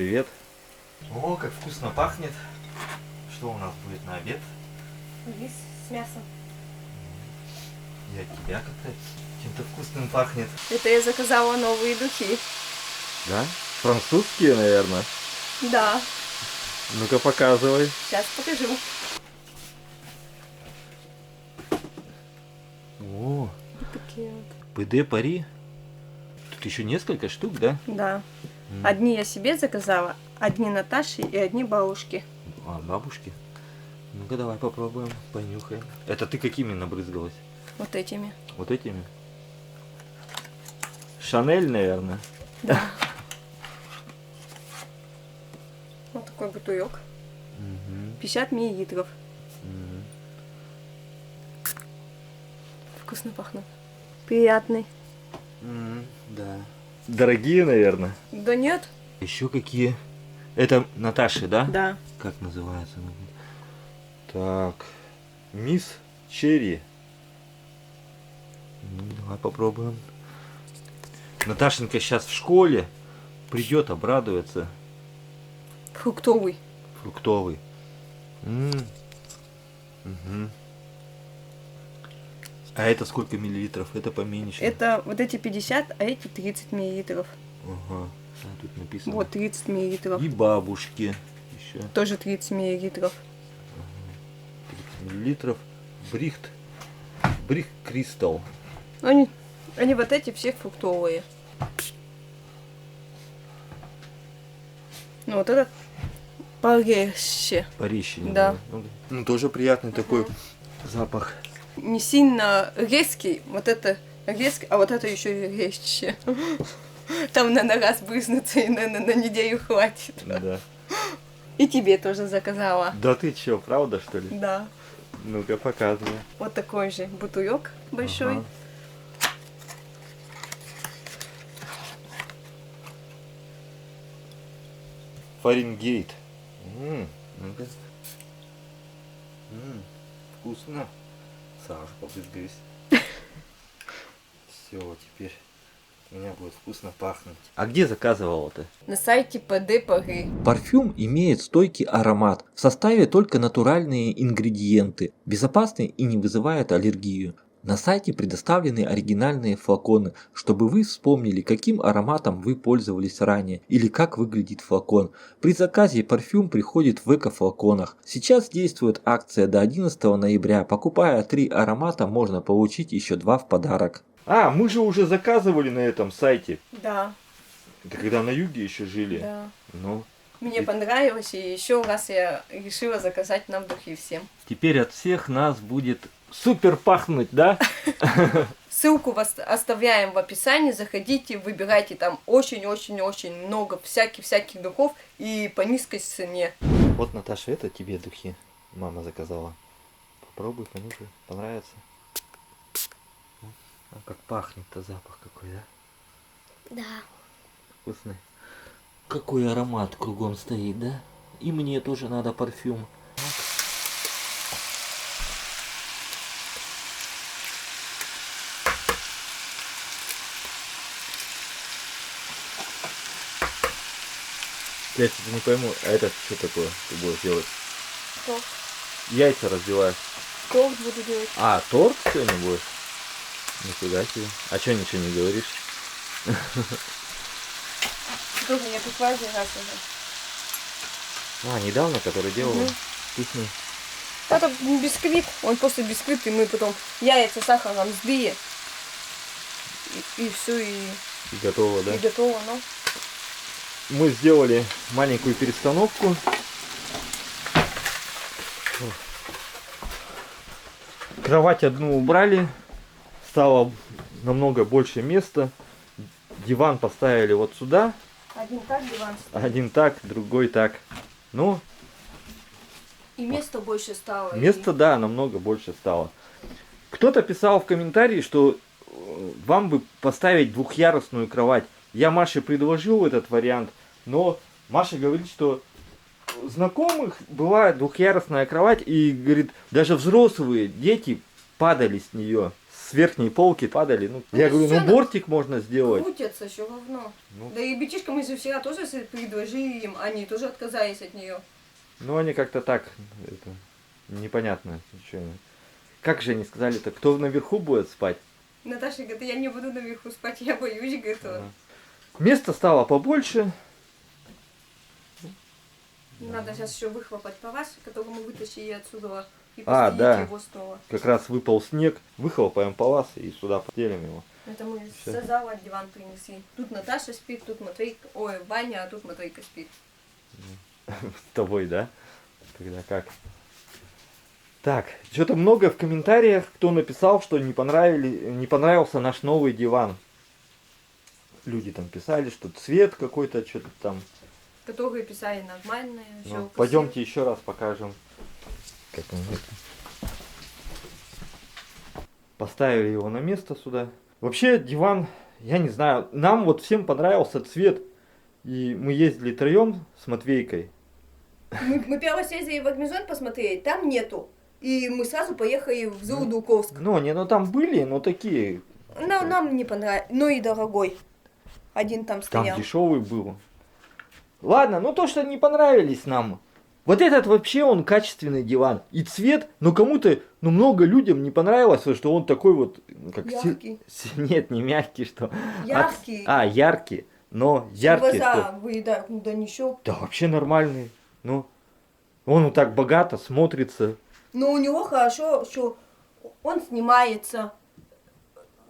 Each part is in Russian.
привет. О, как вкусно пахнет. Что у нас будет на обед? Рис с мясом. И от тебя как-то чем-то вкусным пахнет. Это я заказала новые духи. Да? Французские, наверное. Да. Ну-ка показывай. Сейчас покажу. О, Вот такие вот. ПД Пари. Тут еще несколько штук, да? Да. Одни я себе заказала, одни Наташи и одни бабушки. А, бабушки? Ну-ка давай попробуем, понюхаем. Это ты какими набрызгалась? Вот этими. Вот этими? Шанель, наверное. Да. Вот такой бутылек. 50 миллилитров. Вкусно пахнут. Приятный. Да. Дорогие, наверное. Да нет? Еще какие? Это Наташи, да? Да. Как называется? Так. Мисс Черри. Давай попробуем. Наташенька сейчас в школе. Придет, обрадуется. Фруктовый. Фруктовый. Угу. А это сколько миллилитров? Это поменьше. Это вот эти 50, а эти 30 миллилитров. Ага. А, тут написано. Вот 30 миллилитров. И бабушки. Еще Тоже 30 миллилитров. 30 миллилитров. Брихт. Брихт Кристалл. Они вот эти все фруктовые. Ну вот этот порезче. Порезче. Да. Ну, тоже приятный такой запах. Не сильно резкий, вот это резкий, а вот это еще и резче. Там на раз брызнуться и на неделю хватит. Да. И тебе тоже заказала. Да ты чё, правда что ли? Да. Ну-ка показывай. Вот такой же бутылек большой. Ага. Фаренгейт. Ну-ка. Вкусно. Сразу побрызгаюсь. Все, теперь у меня будет вкусно пахнуть. А где заказывала-то? На сайте ПД Пари. Парфюм имеет стойкий аромат, в составе только натуральные ингредиенты, безопасный и не вызывает аллергию. На сайте предоставлены оригинальные флаконы, чтобы вы вспомнили, каким ароматом вы пользовались ранее или как выглядит флакон. При заказе парфюм приходит в эко-флаконах. Сейчас действует акция до 11 ноября. Покупая 3 аромата, можно получить еще 2 в подарок. А, мы же уже заказывали на этом сайте. Да. Это когда на юге еще жили. Да. Ну, Мне понравилось, и еще раз я решила заказать нам духи всем. теперь от всех нас будет супер пахнуть, да? Ссылку вас оставляем в описании, заходите, выбирайте, там очень-очень-очень много всяких духов и по низкой цене. Вот, Наташа, это тебе духи мама заказала. Попробуй, понюхай, понравится. А как пахнет-то, запах какой, да? Да. Вкусный. Какой аромат кругом стоит, да? И мне тоже надо парфюм. Я что-то не пойму, а это что такое ты будешь делать? Торт. Яйца разбиваешь. Торт буду делать. А, торт сегодня будешь? Нифига себе. А что ничего не говоришь? Тоже я пекла один раз уже. А, недавно, который делал. Вкусный. Это бисквит, он просто бисквит, и мы потом яйца сахаром сбили. И все, и Готово, да? готово, ну. Мы сделали маленькую перестановку. Кровать одну убрали. Стало намного больше места. Диван поставили вот сюда. Один так, диван стоит. Один так, другой так. Ну, И места больше стало. места, да, намного больше стало. Кто-то писал в комментарии, что вам бы поставить двухъярусную кровать. Я Маше предложил этот вариант, но Маша говорит, что у знакомых бывает двухъярусная кровать, и говорит, даже взрослые дети падали с нее с с верхней полки падали. Ну, Ну, я это говорю, всё ну на- бортик можно сделать. Крутятся, все равно. Ну. Да и бетишкам из вчера тоже предложили им, они тоже отказались от нее. Ну, они как-то так, это, непонятно. Ничего. Как же они сказали-то, кто наверху будет спать? Наташа говорит, я не буду наверху спать, я боюсь, говорит. Ага. Место стало побольше. Надо сейчас еще выхлопать палас, который мы вытащили отсюда, и А, постелить да. его снова. Как раз выпал снег, выхлопаем палас и сюда поделим его. Это мы Всё. со зала диван принесли. Тут Наташа спит, тут Матвейка, ой, Ваня, а тут Матвейка спит. С тобой, да? Когда как? Так, что-то много в комментариях, кто написал, что не понравился наш новый диван. Люди там писали, что цвет какой-то, что-то там. Которые писали нормальные, все. Ну, пойдемте еще раз покажем. Как он это. Поставили его на место сюда. Вообще диван, я не знаю, нам вот всем понравился цвет. И мы ездили троем с Матвейкой. Мы первого съездили в Агмизон посмотреть, там нету. И мы сразу поехали в Золодуковск. Ну, не, ну там были, но такие. Нам не понравилось. Ну и дорогой. Один там Там стоял. дешевый был. Ладно, ну то, что не понравились нам. Вот этот вообще он качественный диван. И цвет, но кому-то, ну много людям не понравилось, что он такой вот, как Яркий. Нет, не мягкий, что. Яркий. Яркий. Но яркий. Глаза Что... выедают, ну да ничего. Да вообще нормальный. Ну, он вот так богато смотрится. Но у него хорошо, что он снимается.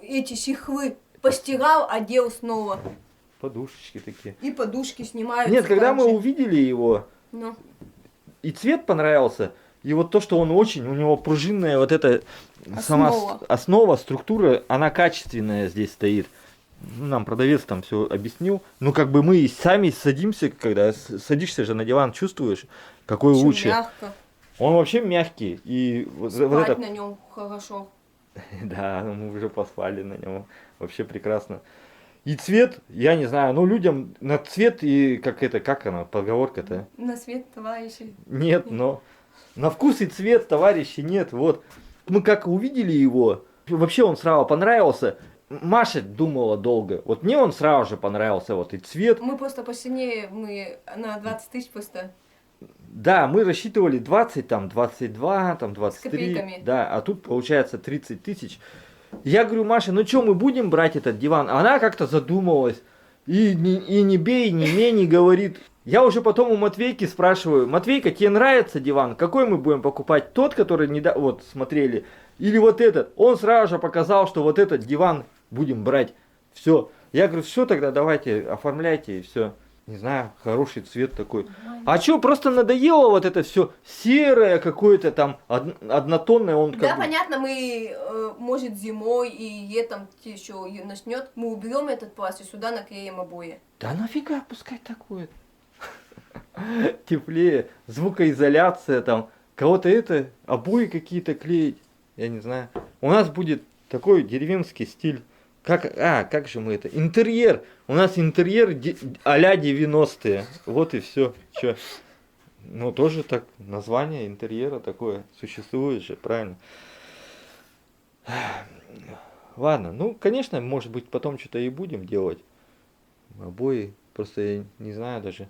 Эти сихвы постирал, одел снова. Подушечки такие. И подушки снимаются. Нет, когда мы также. увидели его, Ну, и цвет понравился, и вот то, что он очень, у него пружинная вот эта сама основа, структура, она качественная здесь стоит. Ну, нам продавец там все объяснил. Ну, как бы мы и сами садимся, когда садишься же на диван, чувствуешь, какой очень лучше. мягко. Он вообще мягкий. И вот Спать это... на нем хорошо. Да, мы уже поспали на нем. Вообще прекрасно. И цвет, я не знаю, ну людям на цвет и как она, поговорка-то? На свет, товарищи. Нет, но на вкус и цвет, товарищи, нет. Вот. Мы как увидели его, вообще он сразу понравился. Маша думала долго. Вот мне он сразу же понравился, вот и цвет. Мы просто посильнее, мы на 20 тысяч просто. Да, мы рассчитывали 20, там 22, там 23. копейками. Да, а тут получается 30 тысяч. Я говорю, Маша, ну что, мы будем брать этот диван? Она как-то задумалась. И не бей, не мей, не говорит. Я уже потом у Матвейки спрашиваю, Матвейка, тебе нравится диван? Какой мы будем покупать? Тот, который вот смотрели? Или вот этот? Он сразу же показал, что вот этот диван будем брать. Все. Я говорю, все, тогда давайте, оформляйте и все. Не знаю, хороший цвет такой. А что, просто надоело вот это все серое какое-то там, однотонное. Он Да, как бы... понятно, мы, может, зимой и летом еще начнет, мы уберем этот пласт и сюда наклеим обои. Да нафига, пускай так будет. Теплее, звукоизоляция там, кого-то это, обои какие-то клеить, я не знаю. У нас будет такой деревенский стиль. Как же мы это? Интерьер. У нас интерьер а-ля 90-е. Вот и все. Че? Ну, тоже так, название интерьера такое существует же, правильно? Ладно, ну, конечно, может быть, потом что-то и будем делать. Обои, просто я не знаю даже.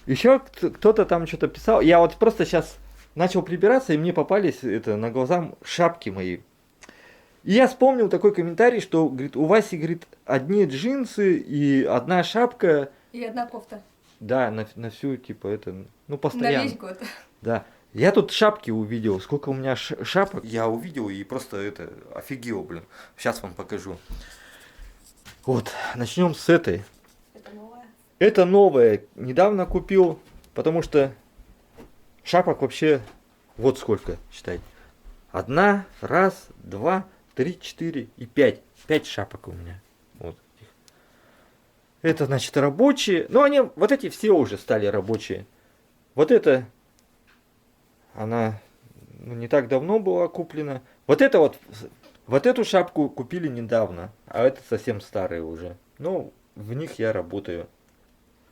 Еще кто-то там что-то писал. Я вот просто сейчас начал прибираться, и мне попались на глаза шапки мои. И я вспомнил такой комментарий, что, говорит, у Васи, говорит, одни джинсы и одна шапка. И одна кофта. Да, на всю, типа, это, ну, На постоянно. весь год. Да. Я тут шапки увидел. Сколько у меня шапок я увидел и просто это офигел, блин. Сейчас вам покажу. Вот, начнем с этой. Это новая. Это новое. Недавно купил, потому что шапок вообще вот сколько, считай. Одна, раз, два, 3, 4 и 5. 5 шапок у меня. Вот. Это, значит, рабочие. Ну, они, вот эти все уже стали рабочие. Вот это, она не так давно была куплена. Вот это вот эту шапку купили недавно. А это совсем старые уже. Ну, в них я работаю.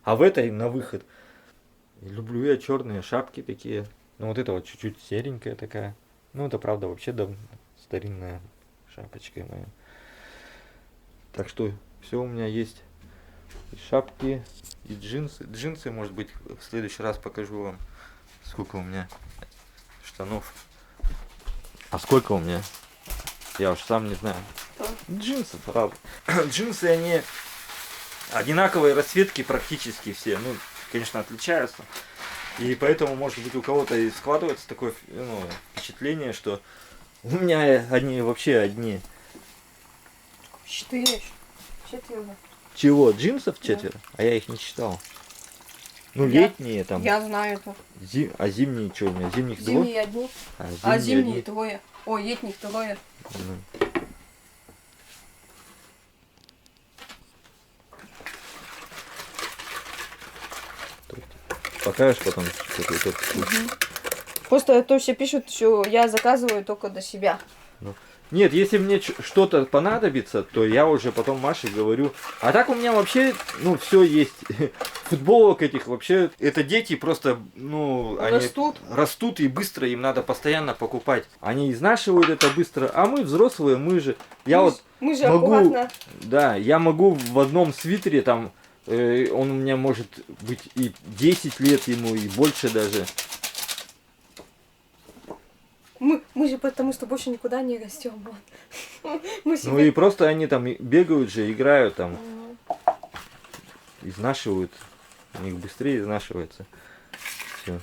А в этой на выход. Люблю я черные шапки такие. Ну, вот это вот чуть-чуть серенькая такая. Ну, это правда вообще давно старинная. шапочкой моей. Так что все у меня есть. И шапки, и джинсы. Джинсы, может быть, в следующий раз покажу вам, сколько у меня штанов. А сколько у меня? Я уж сам не знаю. Джинсы, правда. Джинсы, они одинаковые расцветки практически все. Ну, конечно, отличаются. И поэтому, может быть, у кого-то и складывается такое, ну, впечатление, что у меня они вообще одни. 4. Чего? Джинсов Да. 4? А я их не читал. Ну, Я- летние там. Я знаю это. А зимние что у меня? Зимних 2? Зимние одни, А а зимние одни. 2. Ой, летних 2. Ну. Покажешь потом какой-то вкус? Просто то все пишут, что я заказываю только до себя. Нет, если мне что-то понадобится, то я уже потом Маше говорю. А так у меня вообще, ну, все есть. Футболок этих вообще, это дети просто, ну, Растут. они растут и быстро, им надо постоянно покупать. Они изнашивают это быстро, а мы взрослые, мы же, я мы, вот мы же могу, аккуратно. да, я могу в одном свитере там, он у меня может быть и 10 лет ему, и больше даже. Мы же потому что больше никуда не растем. Вот. Мы Ну и себе... просто они там бегают же, играют там. Мгм. Изнашивают. У них быстрее изнашивается. Все.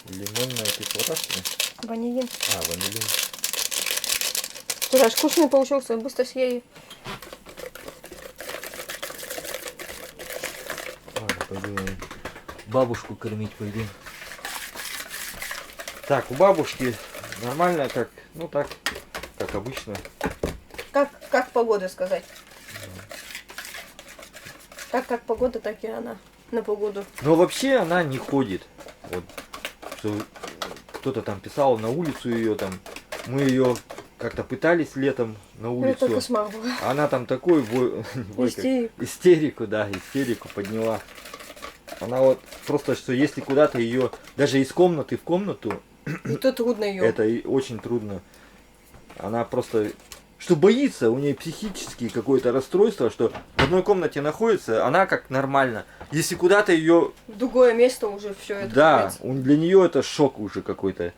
Лимонная кислота, что ли? Ванилин. А, ванилин. Слушай, аж вкусный получился, быстро съели. Ладно, пойду я бабушку кормить пойду. Так, у бабушки нормально, как, ну так, как обычно. Как погода сказать? Как погода, так и она на погоду. Но вообще она не ходит. Вот, что кто-то там писал на улицу ее там. Мы ее как-то пытались летом на Ну, это улицу. кошмар был. Она там такой истерику, да, истерику подняла. Она вот просто, что если куда-то ее, даже из комнаты в комнату, И то трудно ее. это и очень трудно. Она просто, что боится, у нее психические какое-то расстройство, что в одной комнате находится, она как нормально. Если куда-то ее, В другое место уже все это. да, капец. для нее это шок уже какой-то.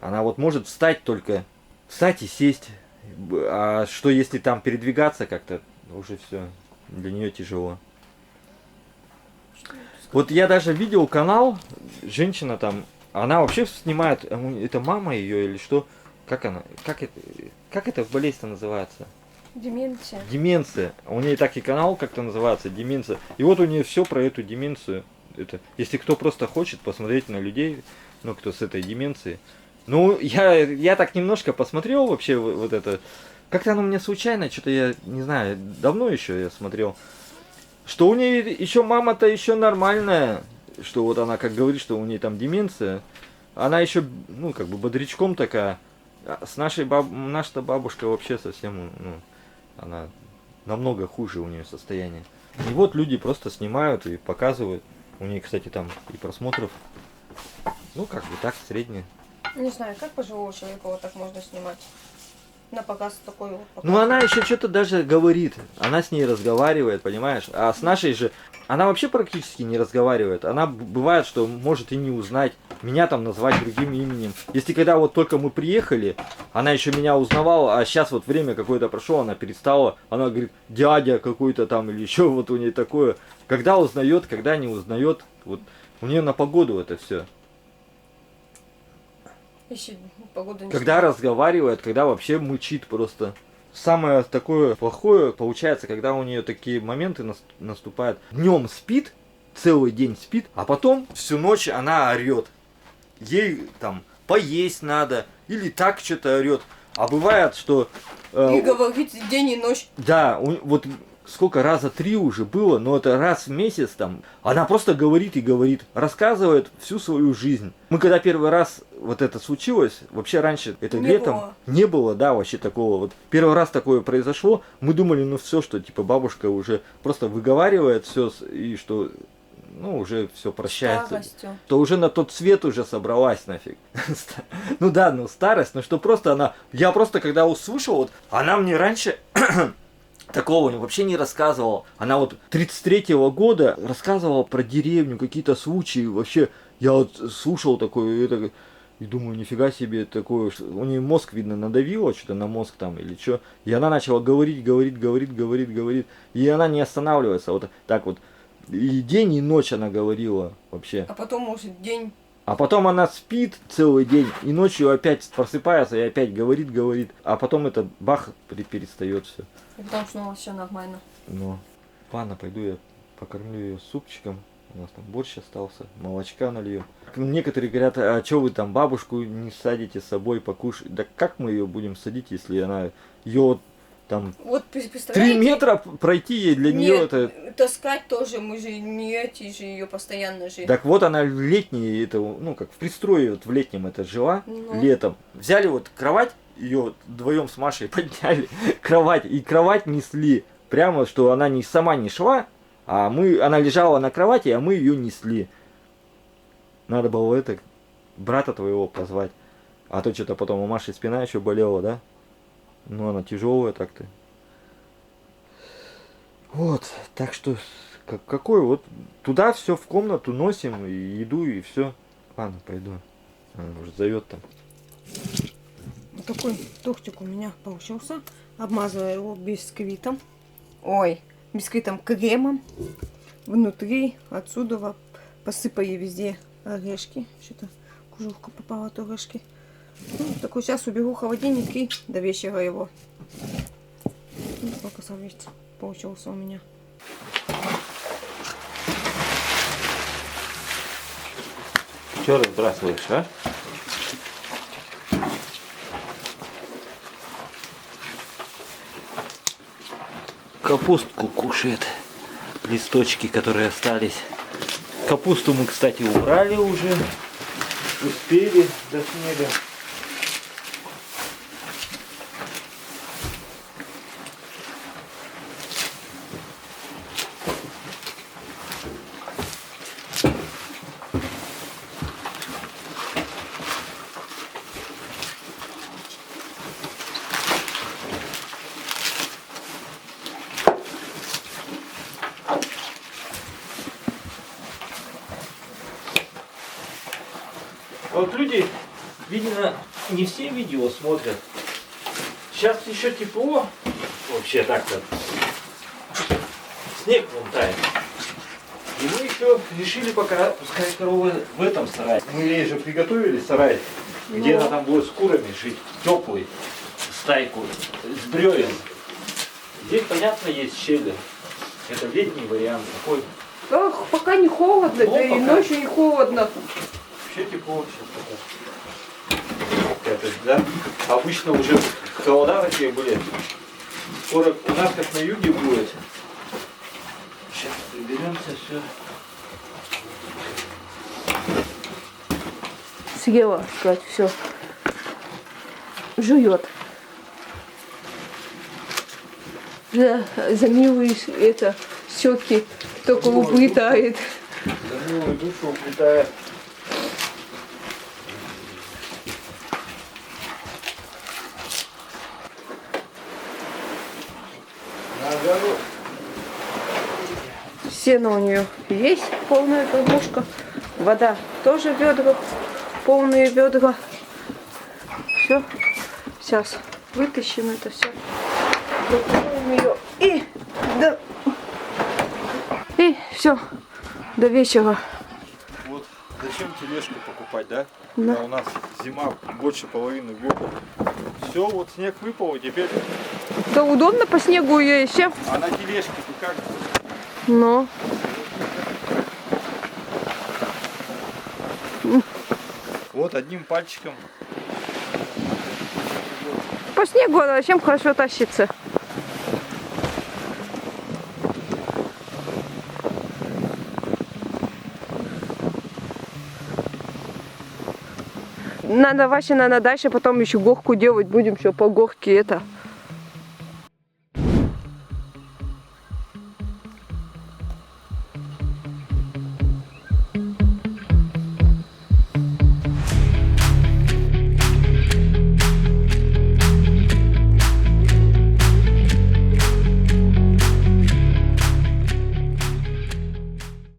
Она вот может встать только, встать и сесть. А что если там передвигаться как-то, уже все, для нее тяжело. Вот я даже видел канал, женщина там, она вообще снимает, это мама ее или что? Как она, как это болезнь-то называется? Деменция. Деменция. У нее так и канал как-то называется, деменция. И вот у нее все про эту деменцию. Это, если кто просто хочет посмотреть на людей, ну, кто с этой деменцией. Ну, я так немножко посмотрел вообще вот это. Как-то оно мне случайно, что-то я не знаю, давно еще я смотрел. Что у нее еще мама-то еще нормальная. Что вот она как говорит, что у нее там деменция. Она еще, ну, как бы бодрячком такая. А с наша бабушка вообще совсем, ну, она намного хуже у нее состояние. И вот люди просто снимают и показывают. У нее, кстати, там и просмотров, ну, как бы так, средние. Не знаю, как пожилого человека вот так можно снимать. На показ такой вот показ. Ну, она еще что-то даже говорит. Она с ней разговаривает, понимаешь? А с нашей же... Она вообще практически не разговаривает. Она бывает, что может и не узнать. Меня там назвать другим именем. Если когда вот только мы приехали, она еще меня узнавала, а сейчас вот время какое-то прошло, она перестала. Она говорит, дядя какой-то там или еще вот у нее такое. Когда узнает, когда не узнает. Вот у нее на погоду это все. Если погода не Когда снимает. разговаривает, когда вообще мычит просто. Самое такое плохое получается, когда у нее такие моменты наступают. Днем спит, целый день спит, а потом всю ночь она орет. Ей там поесть надо, или так что-то орет. А бывает, что... И говорить день и ночь. Да, вот сколько, раза 3 уже было, но это раз в месяц там. Она просто говорит и говорит, рассказывает всю свою жизнь. Мы когда первый раз вот это случилось, вообще раньше, это Не летом, было. не было, да, вообще такого. Вот первый раз такое произошло, мы думали, ну все, что типа бабушка уже просто выговаривает все, и что ну, уже все прощается. Старостью. То уже на тот свет уже собралась нафиг. Ну да, ну старость, ну что просто она... Я просто когда услышал, вот, она мне раньше такого вообще не рассказывала. Она вот 33-го года рассказывала про деревню, какие-то случаи. Вообще, я вот слушал такое, это, и думаю, нифига себе такое. У нее мозг, видно, надавило что-то на мозг там или что. И она начала говорить. И она не останавливается. Вот так вот. И день, и ночь она говорила вообще. А потом, может, день... А потом она спит целый день, и ночью опять просыпается и опять говорит. А потом это бах, перестает все. И потом снова все нормально. Ну, ладно, пойду я покормлю ее супчиком. У нас там борщ остался, молочка налью. Некоторые говорят, а что вы там бабушку не садите с собой покушать? Да как мы ее будем садить, если она ее там Вот 3 представляете? метра пройти ей для нее Нет, это... таскать тоже, мы же не эти же ее постоянно же. Так вот она в летней, это, ну как в пристрое вот в летнем это жила, Ну. летом. Взяли вот кровать, ее вдвоем с Машей подняли, кровать, и кровать несли. Прямо, что она не сама не шла, а она лежала на кровати, а мы ее несли. Надо было это, брата твоего позвать. А то что-то потом у Маши спина еще болела, да? Ну она тяжелая так-то. Вот, так что какой вот туда все в комнату носим, и еду, и все. Ладно, пойду. Она уже зовет там. Вот такой тортик у меня получился. Обмазываю его бисквитом. Ой, бисквитом кремом. Внутри отсюда посыпаю везде орешки. Что-то кожурка попала от орешки. Ну, такой сейчас уберу в холодильник и до вечера его. Ну, сколько совместно получился у меня. Че разбрасываешь, а? Капустку кушает. Листочки, которые остались. Капусту мы, кстати, убрали уже. Успели до снега. Вот люди, видно, не все видео смотрят. Сейчас еще тепло. Вообще так-то. Снег вон тает. И мы еще решили пока пускай коровы в этом сарае. Мы ей же приготовили сарай, где она там будет с курами жить. Теплый. Стайку. С бревен. Здесь, понятно, есть щели. Это летний вариант. Такой. Ах, пока не холодно, Ну, да и пока. ночью не холодно. Вообще тепло сейчас пока. Это, да? Обычно уже холода такие были. Скоро у нас как на юге будет. Сейчас приберемся, все. Съела, сказать, все. Жует. За милые это щетки только уплетает. За милую душу уплетает. На огород. Сено у нее есть, полная кормушка. Вода тоже ведра, полные ведра. Все. Сейчас вытащим это все. Закроем ее и все. До вечера. Вот зачем тележку покупать, да? Да. Когда у нас зима больше половины года. Все, вот снег выпал, и теперь. Да удобно по снегу ее еще. А на тележке ты как? Но. Вот одним пальчиком. По снегу она зачем хорошо тащится. Надо, Вася, надо дальше потом еще горку делать будем, что по горке это.